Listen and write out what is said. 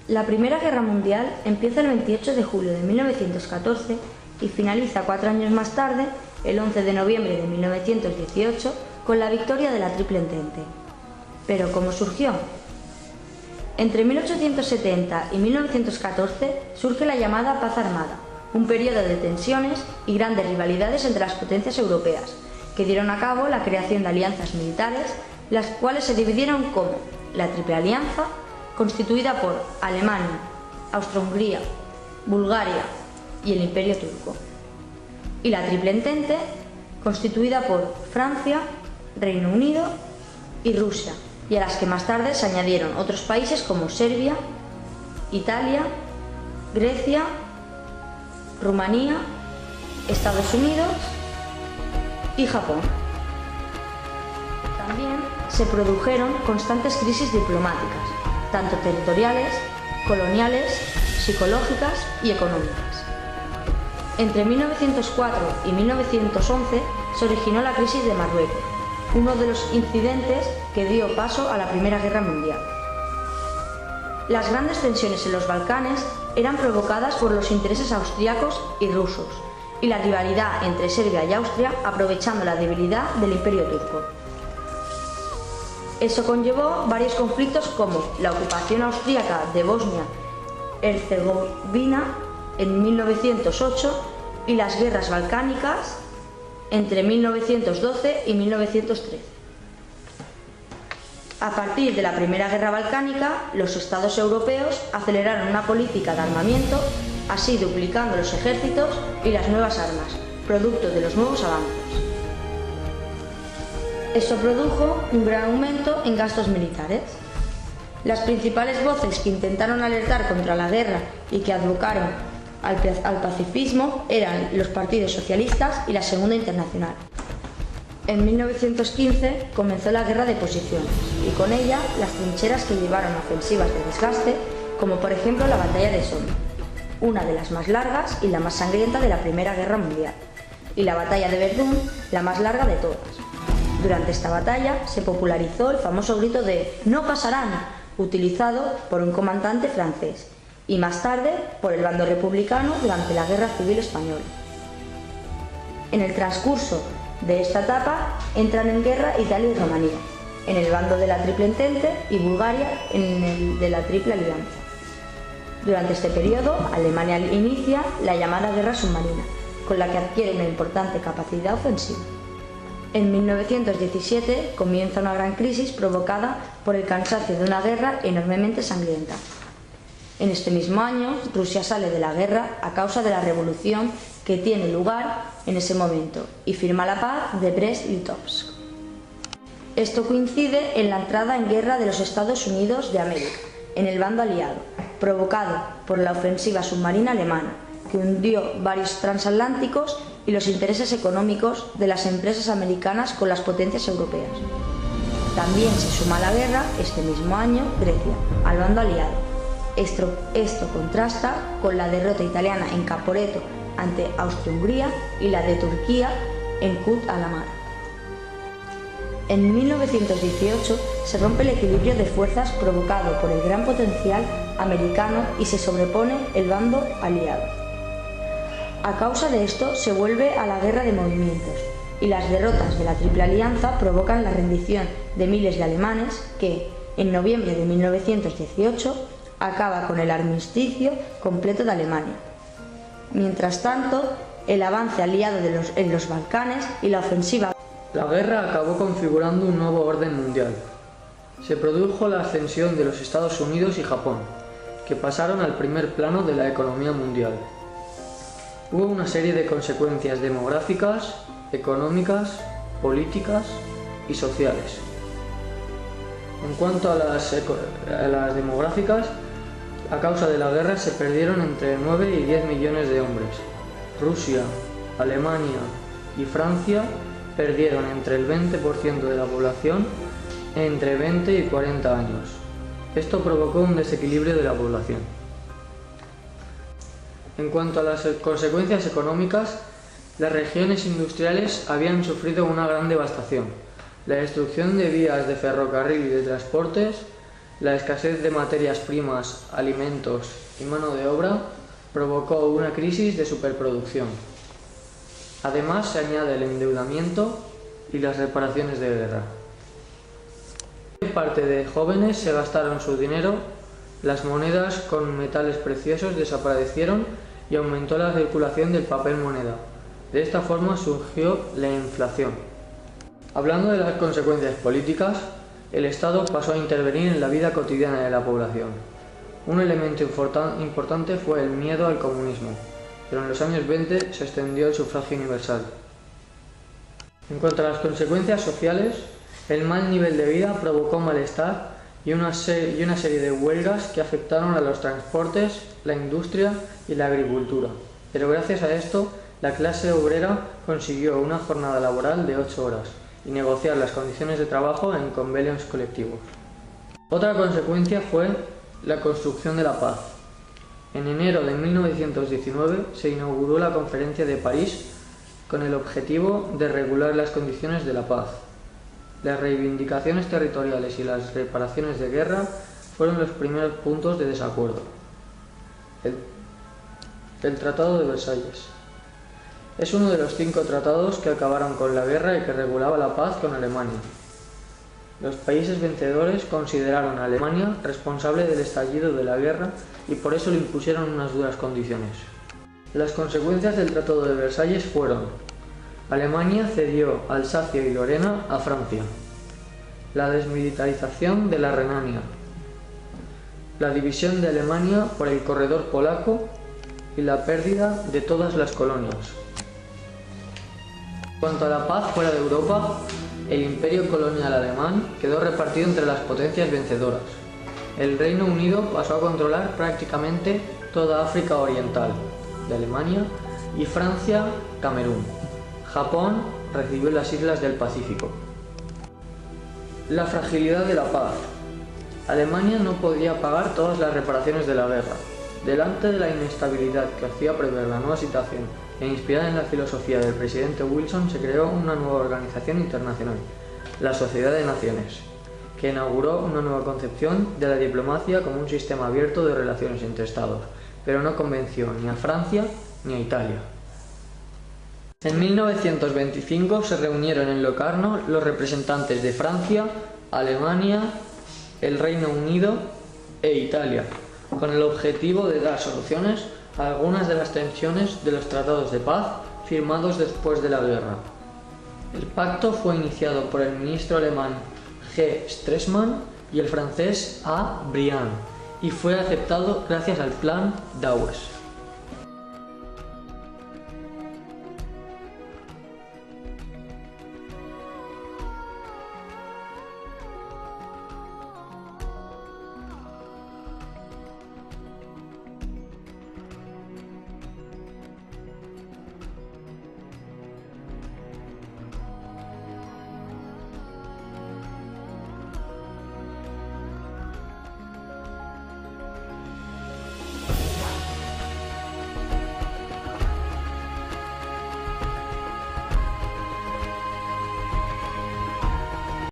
La Primera Guerra Mundial empieza el 28 de julio de 1914 y finaliza 4 años más tarde, el 11 de noviembre de 1918, con la victoria de la Triple Entente. ¿Pero cómo surgió? Entre 1870 y 1914 surge la llamada Paz Armada, un periodo de tensiones y grandes rivalidades entre las potencias europeas, que dieron a cabo la creación de alianzas militares, las cuales se dividieron como la Triple Alianza, constituida por Alemania, Austria-Hungría, Bulgaria y el Imperio Turco, y la Triple Entente, constituida por Francia, Reino Unido y Rusia, y a las que más tarde se añadieron otros países como Serbia, Italia, Grecia, Rumanía, Estados Unidos y Japón. También se produjeron constantes crisis diplomáticas, tanto territoriales, coloniales, psicológicas y económicas. Entre 1904 y 1911 se originó la crisis de Marruecos, uno de los incidentes que dio paso a la Primera Guerra Mundial. Las grandes tensiones en los Balcanes eran provocadas por los intereses austríacos y rusos, y la rivalidad entre Serbia y Austria aprovechando la debilidad del Imperio Turco. Eso conllevó varios conflictos como la ocupación austríaca de Bosnia-Herzegovina en 1908 y las guerras balcánicas entre 1912 y 1913. A partir de la Primera Guerra Balcánica, los estados europeos aceleraron una política de armamiento, así duplicando los ejércitos y las nuevas armas, producto de los nuevos avances. Eso produjo un gran aumento en gastos militares. Las principales voces que intentaron alertar contra la guerra y que advocaron al pacifismo eran los partidos socialistas y la Segunda Internacional. En 1915 comenzó la Guerra de Posiciones y con ella las trincheras que llevaron ofensivas de desgaste, como por ejemplo la Batalla de Somme, una de las más largas y la más sangrienta de la Primera Guerra Mundial, y la Batalla de Verdún, la más larga de todas. Durante esta batalla se popularizó el famoso grito de «No pasarán», utilizado por un comandante francés y más tarde por el bando republicano durante la Guerra Civil Española. En el transcurso de esta etapa entran en guerra Italia y Rumanía, en el bando de la Triple Entente, y Bulgaria en el de la Triple Alianza. Durante este periodo, Alemania inicia la llamada Guerra Submarina, con la que adquiere una importante capacidad ofensiva. En 1917 comienza una gran crisis provocada por el cansancio de una guerra enormemente sangrienta. En este mismo año, Rusia sale de la guerra a causa de la revolución que tiene lugar en ese momento y firma la paz de Brest-Litovsk. Esto coincide en la entrada en guerra de los Estados Unidos de América, en el bando aliado, provocado por la ofensiva submarina alemana, que hundió varios transatlánticos y los intereses económicos de las empresas americanas con las potencias europeas. También se suma a la guerra, este mismo año, Grecia, al bando aliado. Esto contrasta con la derrota italiana en Caporetto ante Austria-Hungría y la de Turquía en Kut al-Amara. En 1918 se rompe el equilibrio de fuerzas provocado por el gran potencial americano y se sobrepone el bando aliado. A causa de esto se vuelve a la guerra de movimientos y las derrotas de la Triple Alianza provocan la rendición de miles de alemanes que, en noviembre de 1918, acaba con el armisticio completo de Alemania. Mientras tanto, el avance aliado en los Balcanes y la ofensiva. La guerra acabó configurando un nuevo orden mundial. Se produjo la ascensión de los Estados Unidos y Japón, que pasaron al primer plano de la economía mundial. Hubo una serie de consecuencias demográficas, económicas, políticas y sociales. En cuanto a las demográficas, a causa de la guerra se perdieron entre 9 y 10 millones de hombres. Rusia, Alemania y Francia perdieron entre el 20% de la población entre 20 y 40 años. Esto provocó un desequilibrio de la población. En cuanto a las consecuencias económicas, las regiones industriales habían sufrido una gran devastación. La destrucción de vías de ferrocarril y de transportes, La escasez de materias primas, alimentos y mano de obra provocó una crisis de superproducción. Además, se añade el endeudamiento y las reparaciones de guerra. Parte de jóvenes se gastaron su dinero, las monedas con metales preciosos desaparecieron y aumentó la circulación del papel moneda. De esta forma surgió la inflación. Hablando de las consecuencias políticas, el Estado pasó a intervenir en la vida cotidiana de la población. Un elemento importante fue el miedo al comunismo, pero en los años 20 se extendió el sufragio universal. En cuanto a las consecuencias sociales, el mal nivel de vida provocó malestar y una serie de huelgas que afectaron a los transportes, la industria y la agricultura. Pero gracias a esto, la clase obrera consiguió una jornada laboral de 8 horas y negociar las condiciones de trabajo en convenios colectivos. Otra consecuencia fue la construcción de la paz. En enero de 1919 se inauguró la Conferencia de París con el objetivo de regular las condiciones de la paz. Las reivindicaciones territoriales y las reparaciones de guerra fueron los primeros puntos de desacuerdo. El Tratado de Versalles es uno de los 5 tratados que acabaron con la guerra y que regulaba la paz con Alemania. Los países vencedores consideraron a Alemania responsable del estallido de la guerra y por eso le impusieron unas duras condiciones. Las consecuencias del Tratado de Versalles fueron: Alemania cedió Alsacia y Lorena a Francia, la desmilitarización de la Renania, la división de Alemania por el corredor polaco y la pérdida de todas las colonias. En cuanto a la paz fuera de Europa, el imperio colonial alemán quedó repartido entre las potencias vencedoras. El Reino Unido pasó a controlar prácticamente toda África Oriental, de Alemania, y Francia, Camerún. Japón recibió las islas del Pacífico. La fragilidad de la paz. Alemania no podía pagar todas las reparaciones de la guerra. Delante de la inestabilidad que hacía prever la nueva situación e inspirada en la filosofía del presidente Wilson, se creó una nueva organización internacional, la Sociedad de Naciones, que inauguró una nueva concepción de la diplomacia como un sistema abierto de relaciones entre Estados, pero no convenció ni a Francia ni a Italia. En 1925 se reunieron en Locarno los representantes de Francia, Alemania, el Reino Unido e Italia, con el objetivo de dar soluciones a algunas de las tensiones de los tratados de paz firmados después de la guerra. El pacto fue iniciado por el ministro alemán G. Stresemann y el francés A. Briand y fue aceptado gracias al Plan Dawes.